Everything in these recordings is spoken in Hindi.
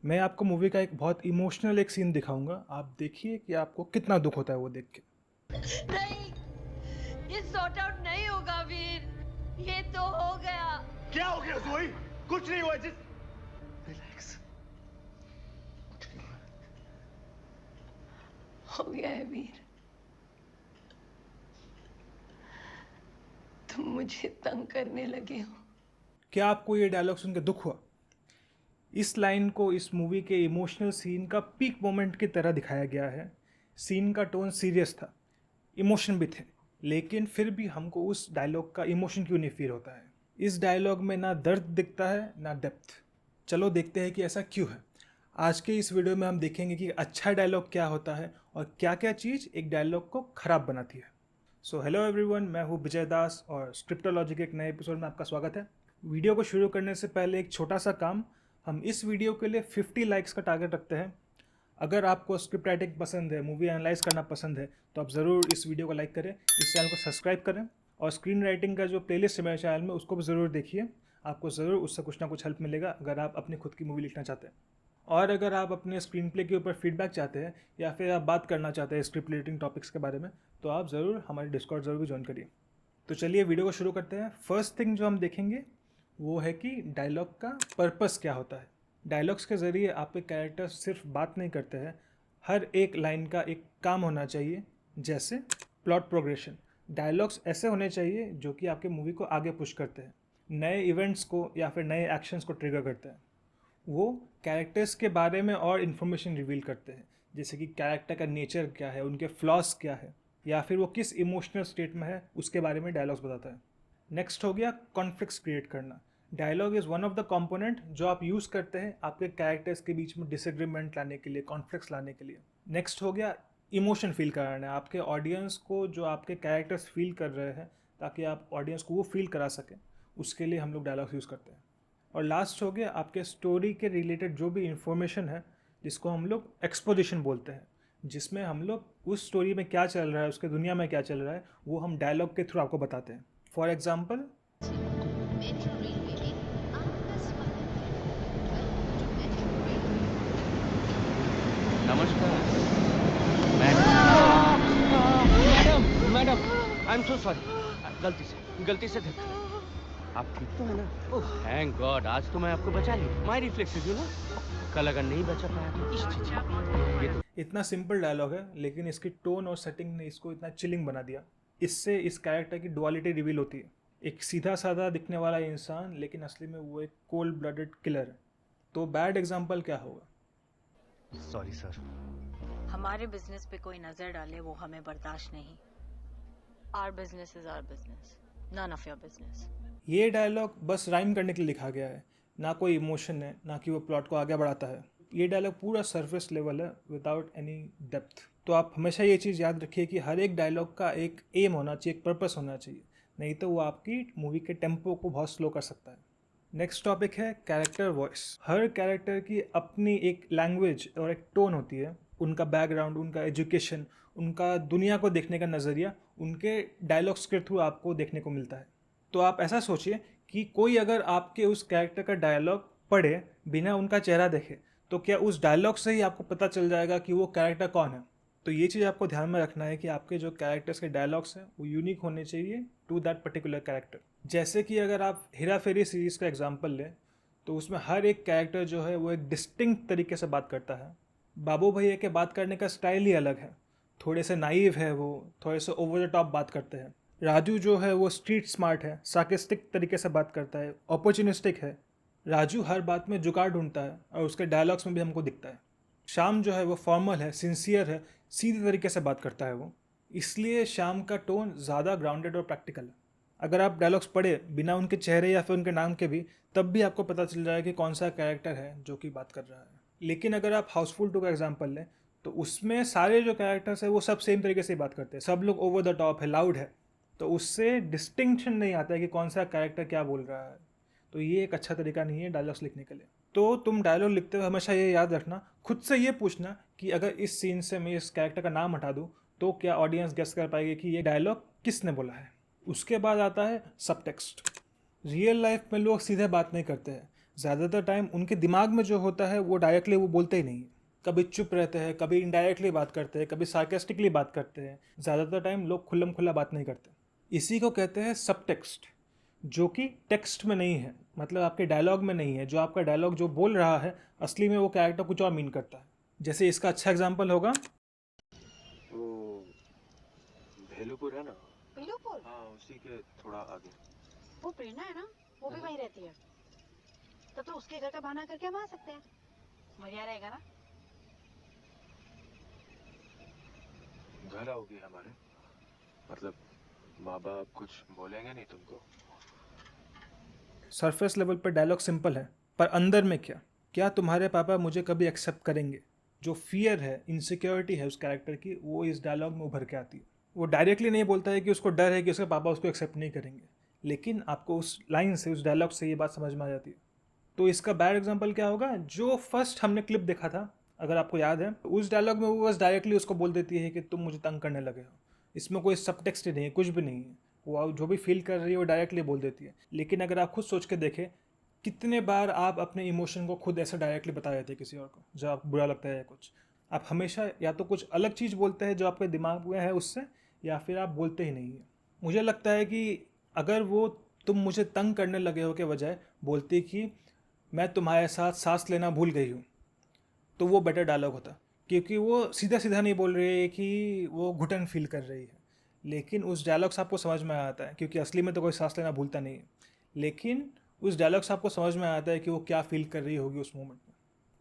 मैं आपको मूवी का एक बहुत इमोशनल एक सीन दिखाऊंगा। आप देखिए कि आपको कितना दुख होता है वो देख के। नहीं, ये सॉर्ट आउट नहीं होगा वीर। ये तो हो गया। क्या हो गया जोई? कुछ नहीं हुआ, जिस रिलैक्स। हो गया है वीर। तुम मुझे तंग करने लगे हो। क्या आपको ये डायलॉग सुन के दुख हुआ? इस लाइन को इस मूवी के इमोशनल सीन का पीक मोमेंट की तरह दिखाया गया है। सीन का टोन सीरियस था, इमोशन भी थे, लेकिन फिर भी हमको उस डायलॉग का इमोशन क्यों नहीं फील होता है? इस डायलॉग में ना दर्द दिखता है ना डेप्थ। चलो देखते हैं कि ऐसा क्यों है। आज के इस वीडियो में हम देखेंगे कि अच्छा डायलॉग क्या होता है और क्या क्या चीज़ एक डायलॉग को ख़राब बनाती है। सो हेलो एवरीवन, मैं हूँ विजय दास और स्क्रिप्टोलॉजी के एक नए एपिसोड में आपका स्वागत है। वीडियो को शुरू करने से पहले एक छोटा सा काम, हम इस वीडियो के लिए 50 लाइक्स का टारगेट रखते हैं। अगर आपको स्क्रिप्ट राइटिंग पसंद है, मूवी एनालाइज करना पसंद है, तो आप ज़रूर इस वीडियो को लाइक करें, इस चैनल को सब्सक्राइब करें और स्क्रीन राइटिंग का जो प्लेलिस्ट है मेरे चैनल में उसको भी ज़रूर देखिए। आपको ज़रूर उससे कुछ ना कुछ हेल्प मिलेगा अगर आप अपनी खुद की मूवी लिखना चाहते हैं। और अगर आप अपने स्क्रीन प्ले के ऊपर फीडबैक चाहते हैं या फिर आप बात करना चाहते हैं स्क्रिप्ट राइटिंग टॉपिक्स के बारे में, तो आप ज़रूर हमारे डिस्कॉर्ड ज़रूर भी ज्वाइन करिए। तो चलिए वीडियो को शुरू करते हैं। फर्स्ट थिंग जो हम देखेंगे वो है कि डायलॉग का पर्पस क्या होता है। डायलॉग्स के ज़रिए आपके कैरेक्टर सिर्फ बात नहीं करते हैं, हर एक लाइन का एक काम होना चाहिए। जैसे प्लॉट प्रोग्रेशन, डायलॉग्स ऐसे होने चाहिए जो कि आपके मूवी को आगे पुश करते हैं, नए इवेंट्स को या फिर नए एक्शंस को ट्रिगर करते हैं। वो कैरेक्टर्स के बारे में और इन्फॉर्मेशन रिवील करते हैं, जैसे कि कैरेक्टर का नेचर क्या है, उनके फ्लॉस क्या है, या फिर वो किस इमोशनल स्टेट में है, उसके बारे में डायलॉग्स बताता है। नेक्स्ट हो गया कॉन्फ्लिक्ट्स क्रिएट करना। Dialogue is one of the component जो आप यूज़ करते हैं आपके कैरेक्टर्स के बीच में डिसएग्रीमेंट लाने के लिए, कॉन्फ्लिक्ट्स लाने के लिए। नेक्स्ट हो गया इमोशन फील कराना, आपके ऑडियंस को जो आपके कैरेक्टर्स फील कर रहे हैं, ताकि आप ऑडियंस को वो फील करा सकें, उसके लिए हम लोग डायलॉग्स यूज़ करते हैं। और लास्ट हो गया आपके स्टोरी के रिलेटेड जो भी इंफॉर्मेशन है, जिसको हम लोग एक्सपोजिशन बोलते हैं, जिसमें हम लोग उस स्टोरी में क्या चल रहा है, उसके दुनिया में क्या चल रहा है, वो हम डायलॉग के थ्रू आपको बताते हैं। फॉर एग्जाम्पल, नमस्कार madam. Madam madam I am so sorry, गलती से धक्का लगा। आप ठीक तो है ना? ओह थैंक गॉड, आज तो मैं आपको बचा ली। माय रिफ्लेक्सेस यू नो, कल अगर नहीं बचा पाया तो इस चीज ये तो इतना सिंपल डायलॉग है लेकिन इसकी टोन और सेटिंग ने इसको इतना चिलिंग बना दिया। इससे इस कैरेक्टर की डुअलिटी रिवील होती है, एक सीधा साधा दिखने वाला इंसान लेकिन असली में वो एक कोल्ड ब्लडेड किलर है। तो बैड एग्जाम्पल क्या होगा? Sorry sir. हमारे बिजनेस पे कोई नजर डाले वो हमें बर्दाश्त नहीं। Our business is our business, none of your business. ये डायलॉग बस राइम करने के लिए लिखा गया है, ना कोई इमोशन है, ना कि वो प्लॉट को आगे बढ़ाता है। ये डायलॉग पूरा सरफेस लेवल है, विदाउट एनी डेप्थ। तो आप हमेशा ये चीज़ याद रखिए कि हर एक डायलॉग का एक एम होना चाहिए, एक पर्पस होना चाहिए, नहीं तो वो आपकी मूवी के टेम्पो को बहुत स्लो कर सकता है। नेक्स्ट टॉपिक है कैरेक्टर वॉइस। हर कैरेक्टर की अपनी एक लैंग्वेज और एक टोन होती है। उनका बैकग्राउंड, उनका एजुकेशन, उनका दुनिया को देखने का नज़रिया उनके डायलॉग्स के थ्रू आपको देखने को मिलता है। तो आप ऐसा सोचिए कि कोई अगर आपके उस कैरेक्टर का डायलॉग पढ़े बिना उनका चेहरा देखे, तो क्या उस डायलॉग से ही आपको पता चल जाएगा कि वो कैरेक्टर कौन है? तो ये चीज़ आपको ध्यान में रखना है कि आपके जो कैरेक्टर्स के डायलॉग्स हैं वो यूनिक होने चाहिए टू दैट पर्टिकुलर कैरेक्टर। जैसे कि अगर आप हेरा फेरी सीरीज़ का एग्जांपल लें, तो उसमें हर एक कैरेक्टर जो है वो एक डिस्टिंक्ट तरीके से बात करता है। बाबू भैया के बात करने का स्टाइल ही अलग है, थोड़े से नाइव है वो, थोड़े से ओवर द टॉप बात करते हैं। राजू जो है वो स्ट्रीट स्मार्ट है, सार्केस्टिक तरीके से बात करता है, अपॉर्चुनिस्टिक है। राजू हर बात में जुगाड़ ढूंढता है और उसके डायलॉग्स में भी हमको दिखता है। श्याम जो है वो फॉर्मल है, सिंसियर है, सीधे तरीके से बात करता है वो, इसलिए श्याम का टोन ज़्यादा ग्राउंडेड और प्रैक्टिकल है। अगर आप डायलॉग्स पढ़े बिना उनके चेहरे या फिर उनके नाम के भी, तब भी आपको पता चल जाएगा कि कौन सा कैरेक्टर है जो कि बात कर रहा है। लेकिन अगर आप हाउसफुल 2 का एग्जाम्पल लें, तो उसमें सारे जो कैरेक्टर्स हैं वो सब सेम तरीके से बात करते हैं, सब लोग ओवर द टॉप है, लाउड है, तो उससे डिस्टिंक्शन नहीं आता है कि कौन सा कैरेक्टर क्या बोल रहा है। तो ये एक अच्छा तरीका नहीं है डायलॉग्स लिखने के लिए। तो तुम डायलॉग लिखते हुए हमेशा ये याद रखना, खुद से ये पूछना कि अगर इस सीन से मैं इस कैरेक्टर का नाम हटा दूँ तो क्या ऑडियंस गेस कर पाएगी कि ये डायलॉग किसने बोला है। उसके बाद आता है सबटेक्स्ट। रियल लाइफ में लोग सीधे बात नहीं करते हैं, ज़्यादातर टाइम उनके दिमाग में जो होता है वो डायरेक्टली वो बोलते ही नहीं है। कभी चुप रहते हैं, कभी इनडायरेक्टली बात करते हैं, कभी सार्केस्टिकली बात करते हैं। ज़्यादातर टाइम लोग खुल्लम खुल्ला बात नहीं करते। इसी को कहते हैं सब टेक्स्ट, जो कि टेक्स्ट में नहीं है, मतलब आपके डायलॉग में नहीं है। जो आपका डायलॉग जो बोल रहा है असली में वो कैरेक्टर कुछ और मीन करता है। जैसे इसका अच्छा एग्जाम्पल होगा, वो भेलूपुर है ना? पीलूपुर? हाँ, उसी के थोड़ा आगे। वो प्रेरणा है ना, वो भी वहीं रहती है। तब तो उसके घर का बहाना करके हम आ सकते हैं, बढ़िया रहेगा ना? घर आओगी हमारे? मतलब माँ बाप कुछ बोलेंगे नहीं तुमको? सरफेस लेवल पर डायलॉग सिंपल है, पर अंदर में क्या तुम्हारे पापा मुझे कभी एक्सेप्ट करेंगे? जो फियर है, इनसिक्योरिटी है उस कैरेक्टर की, वो इस डायलॉग में उभर के आती है। वो डायरेक्टली नहीं बोलता है कि उसको डर है कि उसके पापा उसको एक्सेप्ट नहीं करेंगे, लेकिन आपको उस लाइन से, उस डायलॉग से ये बात समझ में आ जाती है। तो इसका बैड एग्जाम्पल क्या होगा? जो फर्स्ट हमने क्लिप देखा था, अगर आपको याद है, उस डायलॉग में वो बस डायरेक्टली उसको बोल देती है कि तुम मुझे तंग करने लगे हो। इसमें कोई सब टेक्स्ट नहीं है, कुछ भी नहीं है। वो जो भी फील कर रही है वो डायरेक्टली बोल देती है। लेकिन अगर आप खुद सोच के देखें, कितने बार आप अपने इमोशन को खुद ऐसे डायरेक्टली बता देते हैं किसी और को, जब आपको बुरा लगता है या कुछ। आप हमेशा या तो कुछ अलग चीज़ बोलते हैं जो आपके दिमाग में है उससे, या फिर आप बोलते ही नहीं है। मुझे लगता है कि अगर वो तुम मुझे तंग करने लगे हो के बजाय बोलती कि मैं तुम्हारे साथ सांस लेना भूल गई हूँ, तो वो बेटर डायलॉग होता। क्योंकि वो सीधा सीधा नहीं बोल रही है कि वो घुटन फील कर रही है, लेकिन उस डायलॉग से आपको समझ में आता है, क्योंकि असली में तो कोई सांस लेना भूलता नहीं है, लेकिन उस डायलॉग से आपको समझ में आता है कि वो क्या फील कर रही होगी उस मोमेंट में।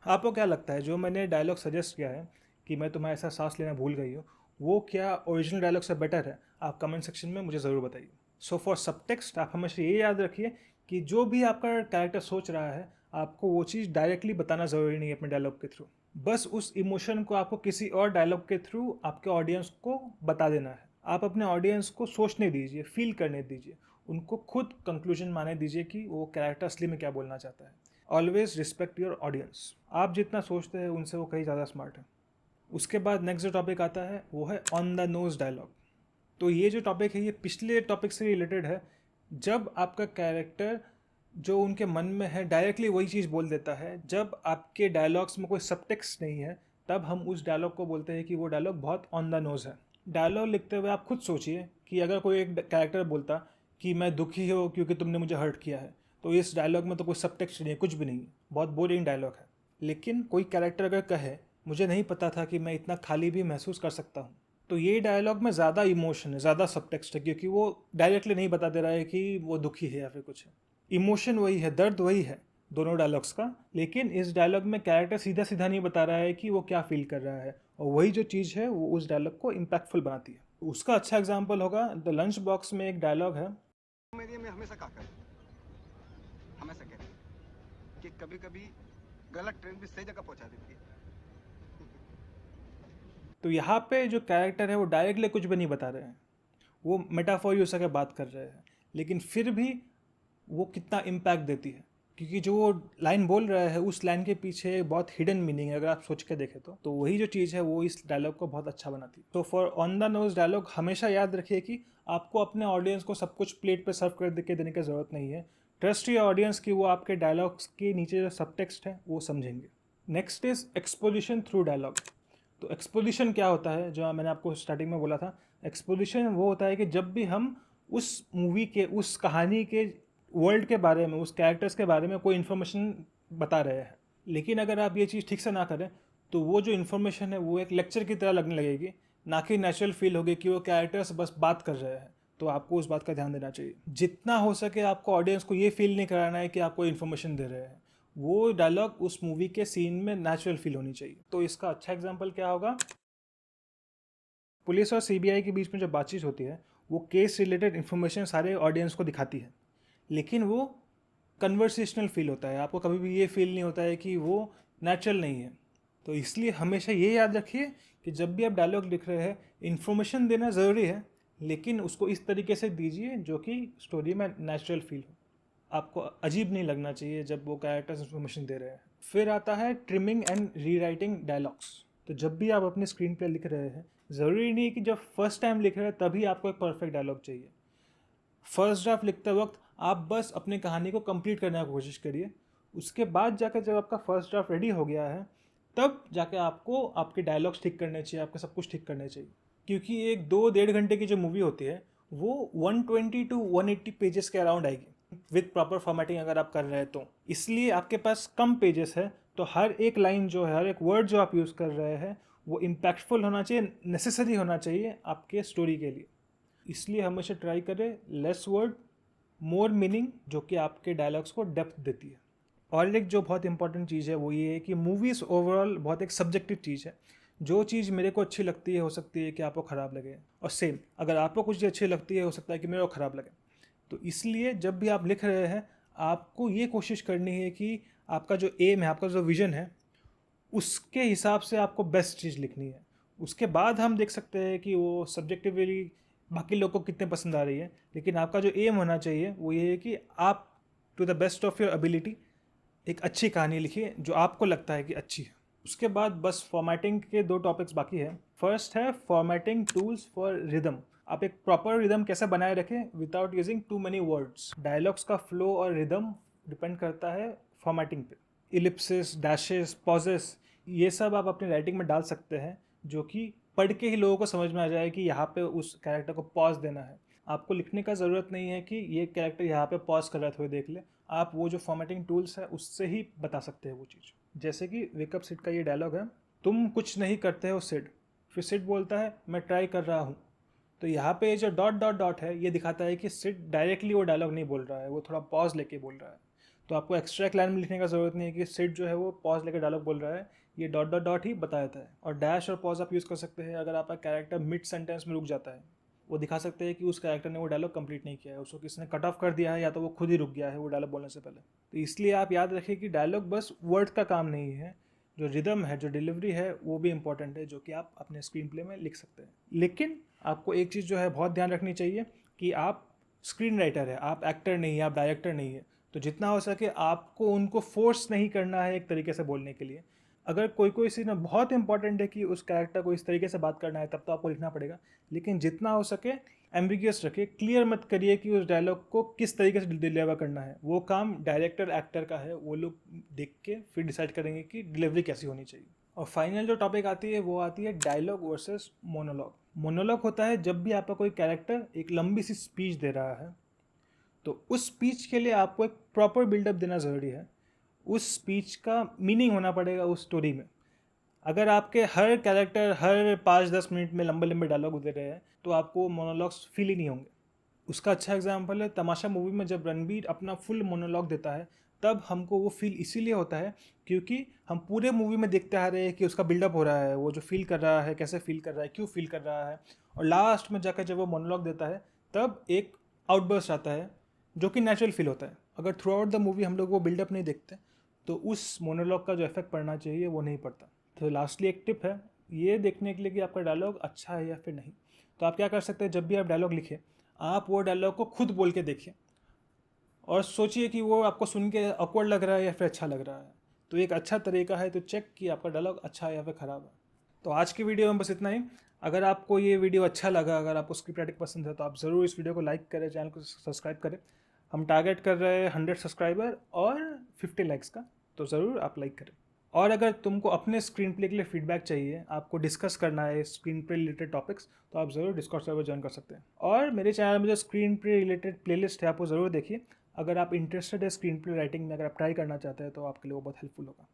आपको क्या लगता है, जो मैंने डायलॉग सजेस्ट किया है कि मैं तुम्हारे साथ सांस लेना भूल गई हूँ, वो क्या ओरिजिनल डायलॉग से बेटर है? आप कमेंट सेक्शन में मुझे ज़रूर बताइए। सो फॉर सबटेक्स्ट, आप हमेशा ये याद रखिए कि जो भी आपका कैरेक्टर सोच रहा है, आपको वो चीज़ डायरेक्टली बताना ज़रूरी नहीं है अपने डायलॉग के थ्रू। बस उस इमोशन को आपको किसी और डायलॉग के थ्रू आपके ऑडियंस को बता देना है। आप अपने ऑडियंस को सोचने दीजिए, फील करने दीजिए, उनको खुद कंक्लूजन माने दीजिए कि वो कैरेक्टर असली में क्या बोलना चाहता है। Always respect your audience. आप जितना सोचते हैं उनसे वो कहीं ज़्यादा स्मार्ट है। उसके बाद नेक्स्ट जो टॉपिक आता है वो है ऑन द नोज डायलॉग। तो ये जो टॉपिक है ये पिछले टॉपिक से रिलेटेड है। जब आपका कैरेक्टर जो उनके मन में है डायरेक्टली वही चीज़ बोल देता है, जब आपके डायलॉग्स में कोई सबटेक्स्ट नहीं है, तब हम उस डायलॉग को बोलते हैं कि वो डायलॉग बहुत ऑन द नोज है। डायलॉग लिखते हुए आप खुद सोचिए कि अगर कोई एक कैरेक्टर बोलता कि मैं दुखी हूँ क्योंकि तुमने मुझे हर्ट किया है, तो इस डायलॉग में तो कोई सबटेक्स्ट नहीं है, कुछ भी नहीं है, बहुत बोरिंग डायलॉग है। लेकिन कोई कैरेक्टर अगर कहे मुझे नहीं पता था कि मैं इतना खाली भी महसूस कर सकता हूँ, तो ये डायलॉग में ज़्यादा इमोशन है, ज़्यादा सबटेक्स्ट है, क्योंकि वो डायरेक्टली नहीं बता दे रहा है कि वो दुखी है या फिर कुछ है। इमोशन वही है, दर्द वही है दोनों डायलॉग्स का, लेकिन इस डायलॉग में कैरेक्टर सीधा सीधा नहीं बता रहा है कि वो क्या फील कर रहा है, और वही जो चीज़ है वो उस डायलॉग को इम्पैक्टफुल बनाती है। उसका अच्छा एग्जाम्पल होगा द लंच बॉक्स में एक डायलॉग है, मेरी में हमेशा कहा कर, हमेशा कहते कि कभी कभी गलत ट्रेन भी सही जगह पहुंचा देती है। तो यहाँ पे जो कैरेक्टर है वो डायरेक्टली कुछ भी नहीं बता रहे हैं, वो मेटाफोर यूज करके बात कर रहे हैं, लेकिन फिर भी वो कितना इम्पैक्ट देती है, क्योंकि जो वो लाइन बोल रहा है उस लाइन के पीछे बहुत हिडन मीनिंग है। अगर आप सोच के देखें तो वही जो चीज़ है वो इस डायलॉग को बहुत अच्छा बनाती है। तो for on the nose dialogue हमेशा याद रखिए कि आपको अपने ऑडियंस को सब कुछ प्लेट पे सर्व कर के देने की ज़रूरत नहीं है। ट्रस्ट योर ऑडियंस कि वो आपके डायलॉग्स के नीचे जो सबटेक्स्ट है वो समझेंगे। Next is exposition through dialogue. तो एक्सपोजिशन क्या होता है, जो मैंने आपको स्टार्टिंग में बोला था, एक्सपोजिशन वो होता है कि जब भी हम उस मूवी के, उस कहानी के वर्ल्ड के बारे में, उस कैरेक्टर्स के बारे में कोई इन्फॉर्मेशन बता रहे हैं, लेकिन अगर आप ये चीज़ ठीक से ना करें तो वो जो इन्फॉर्मेशन है वो एक लेक्चर की तरह लगने लगेगी, ना कि नेचुरल फील होगी कि वो कैरेक्टर्स बस बात कर रहे हैं। तो आपको उस बात का ध्यान देना चाहिए। जितना हो सके आपको ऑडियंस को ये फील नहीं कराना है कि आपको इन्फॉर्मेशन दे रहे हैं, वो डायलॉग उस मूवी के सीन में नेचुरल फील होनी चाहिए। तो इसका अच्छा एग्जाम्पल क्या होगा, पुलिस और सीबीआई के बीच में जब बातचीत होती है वो केस रिलेटेड इन्फॉर्मेशन सारे ऑडियंस को दिखाती है, लेकिन वो कन्वर्सेशनल फील होता है। आपको कभी भी ये फील नहीं होता है कि वो नेचुरल नहीं है। तो इसलिए हमेशा ये याद रखिए कि जब भी आप डायलॉग लिख रहे हैं, इन्फॉर्मेशन देना ज़रूरी है, लेकिन उसको इस तरीके से दीजिए जो कि स्टोरी में नेचुरल फील हो। आपको अजीब नहीं लगना चाहिए जब वो कैरेक्टर्स इन्फॉर्मेशन दे रहे हैं। फिर आता है ट्रिमिंग एंड रीराइटिंग डायलॉग्स। तो जब भी आप अपने स्क्रीन प्ले लिख रहे हैं, ज़रूरी नहीं कि जब फर्स्ट टाइम लिख रहे हैं तभी आपको एक परफेक्ट डायलॉग चाहिए। फर्स्ट ड्राफ्ट लिखते वक्त आप बस अपनी कहानी को कंप्लीट करने की कोशिश करिए, उसके बाद जाकर जब आपका फर्स्ट ड्राफ्ट रेडी हो गया है, तब जाके आपको आपके डायलॉग्स ठीक करने चाहिए, आपके सब कुछ ठीक करने चाहिए। क्योंकि एक 2-1.5 घंटे की जो मूवी होती है वो 120 to 180 पेजेस के अराउंड आएगी विद प्रॉपर फॉर्मेटिंग अगर आप कर रहे हैं तो। इसलिए आपके पास कम पेजेस है, तो हर एक लाइन जो है, हर एक वर्ड जो आप यूज़ कर रहे हैं वो इम्पैक्टफुल होना चाहिए, नेसेसरी होना चाहिए आपके स्टोरी के लिए। इसलिए हमेशा ट्राई करें लेस वर्ड मोर मीनिंग, जो कि आपके डायलॉग्स को डेप्थ देती है। और एक जो बहुत इंपॉर्टेंट चीज़ है वो ये है कि मूवीज़ ओवरऑल बहुत एक सब्जेक्टिव चीज़ है। जो चीज़ मेरे को अच्छी लगती है हो सकती है कि आपको ख़राब लगे, और सेम अगर आपको कुछ चीज़ अच्छी लगती है हो सकता है कि मेरे को ख़राब लगे। तो इसलिए जब भी आप लिख रहे हैं आपको ये कोशिश करनी है कि आपका जो एम है, आपका जो विज़न है, उसके हिसाब से आपको बेस्ट चीज़ लिखनी है। उसके बाद हम देख सकते हैं कि वो सब्जेक्टिवली बाकी लोगों को कितने पसंद आ रही है, लेकिन आपका जो एम होना चाहिए वो ये है कि आप to the best of your ability एक अच्छी कहानी लिखिए जो आपको लगता है कि अच्छी है। उसके बाद बस फॉर्मेटिंग के 2 टॉपिक्स बाकी है। फर्स्ट है फॉर्मेटिंग टूल्स फॉर रिदम। आप एक प्रॉपर रिदम कैसे बनाए रखें without using too many words. Dialogues का फ्लो और रिदम डिपेंड करता है फॉर्मेटिंग पे। इलिप्सिस, डैशेस, पॉजेस, ये सब आप अपनी राइटिंग में डाल सकते हैं जो कि पढ़ के ही लोगों को समझ में आ जाए कि यहाँ पे उस कैरेक्टर को पॉज देना है। आपको लिखने का ज़रूरत नहीं है कि ये कैरेक्टर यहाँ पे पॉज कर रहा है, थोड़ी देख ले। आप वो जो फॉर्मेटिंग टूल्स है उससे ही बता सकते हैं वो चीज़। जैसे कि वेकअप सिड का ये डायलॉग है, तुम कुछ नहीं करते हो सिड। फिर सिड बोलता है मैं ट्राई कर रहा हूँ। तो यहाँ पे जो डॉट डॉट डॉट है ये दिखाता है कि सिड डायरेक्टली वो डायलॉग नहीं बोल रहा है, वो थोड़ा पॉज लेके बोल रहा है। तो आपको एक्स्ट्रा एक लाइन में लिखने का ज़रूरत नहीं है कि सिड जो है वो पॉज लेकर डायलॉग बोल रहा है, ये डॉट डॉट डॉट ही बता देता है। और डैश और पॉज आप यूज़ कर सकते हैं अगर आपका कैरेक्टर मिड सेंटेंस में रुक जाता है। वो दिखा सकते हैं कि उस कैरेक्टर ने वो डायलॉग कंप्लीट नहीं किया है, उसको किसी ने कट ऑफ कर दिया है या तो वो खुद ही रुक गया है वो डायलॉग बोलने से पहले। तो इसलिए आप याद रखें कि डायलॉग बस वर्ड का काम नहीं है, जो रिदम है, जो डिलीवरी है वो भी इंपॉर्टेंट है, जो कि आप अपने स्क्रीन प्ले में लिख सकते हैं। लेकिन आपको एक चीज़ जो है बहुत ध्यान रखनी चाहिए कि आप स्क्रीन राइटर है, आप एक्टर नहीं है, आप डायरेक्टर नहीं है। तो जितना हो सके आपको उनको फोर्स नहीं करना है एक तरीके से बोलने के लिए। अगर कोई सीन में बहुत इंपॉर्टेंट है कि उस कैरेक्टर को इस तरीके से बात करना है तब तो आपको लिखना पड़ेगा, लेकिन जितना हो सके एम्बिगियस रखिए, क्लियर मत करिए कि उस डायलॉग को किस तरीके से डिलीवर करना है। वो काम डायरेक्टर एक्टर का है, वो लोग देख के फिर डिसाइड करेंगे कि डिलीवरी कैसी होनी चाहिए। और फाइनल जो टॉपिक आती है वो आती है डायलॉग वर्सेस मोनोलॉग। मोनोलॉग होता है जब भी आपका कोई कैरेक्टर एक लंबी सी स्पीच दे रहा है, तो उस स्पीच के लिए आपको एक प्रॉपर बिल्डअप देना ज़रूरी है। उस स्पीच का मीनिंग होना पड़ेगा उस स्टोरी में। अगर आपके हर कैरेक्टर हर 5-10 मिनट में लंबे लंबे डायलॉग दे रहे हैं तो आपको मोनोलॉग्स फील ही नहीं होंगे। उसका अच्छा एग्जांपल है तमाशा मूवी में, जब रणबीर अपना फुल मोनोलॉग देता है तब हमको वो फील इसीलिए होता है क्योंकि हम पूरे मूवी में देखते आ रहे हैं कि उसका बिल्डअप हो रहा है, वो जो फील कर रहा है, कैसे फील कर रहा है, क्यों फील कर रहा है, और लास्ट में जाकर जब वो मोनोलॉग देता है तब एक आउटबर्स्ट आता है जो कि नेचुरल फील होता है। अगर थ्रू आउट द मूवी हम लोग वो बिल्डअप नहीं देखते तो उस मोनोलॉग का जो इफेक्ट पड़ना चाहिए वो नहीं पड़ता। तो लास्टली एक टिप है ये देखने के लिए कि आपका डायलॉग अच्छा है या फिर नहीं। तो आप क्या कर सकते हैं, जब भी आप डायलॉग लिखें आप वो डायलॉग को खुद बोल के देखिए और सोचिए कि वो आपको सुन के ऑकवर्ड लग रहा है या फिर अच्छा लग रहा है। तो एक अच्छा तरीका है तो चेक कि आपका डायलॉग अच्छा है या फिर ख़राब है। तो आज की वीडियो में बस इतना ही। अगर आपको ये वीडियो अच्छा लगा, अगर आपको स्क्रिप्ट राइटिंग पसंद है तो आप ज़रूर इस वीडियो को लाइक करें, चैनल को सब्सक्राइब करें। हम टारगेट कर रहे हैं 100 सब्सक्राइबर और 50 लाइक्स का, तो ज़रूर आप लाइक करें। और अगर तुमको अपने स्क्रीन प्ले के लिए फीडबैक चाहिए, आपको डिस्कस करना है स्क्रीन प्ले रिलेटेड टॉपिक्स, तो आप ज़रूर डिस्कॉर्ड सर्वर ज्वाइन कर सकते हैं। और मेरे चैनल में जो स्क्रीन प्ले रिलेटेड प्लेलिस्ट है आप वो ज़रूर देखिए। अगर आप इंटरेस्टेड है स्क्रीन प्ले राइटिंग में, अगर आप ट्राई करना चाहते हैं तो आपके लिए वो बहुत हेल्पफुल होगा।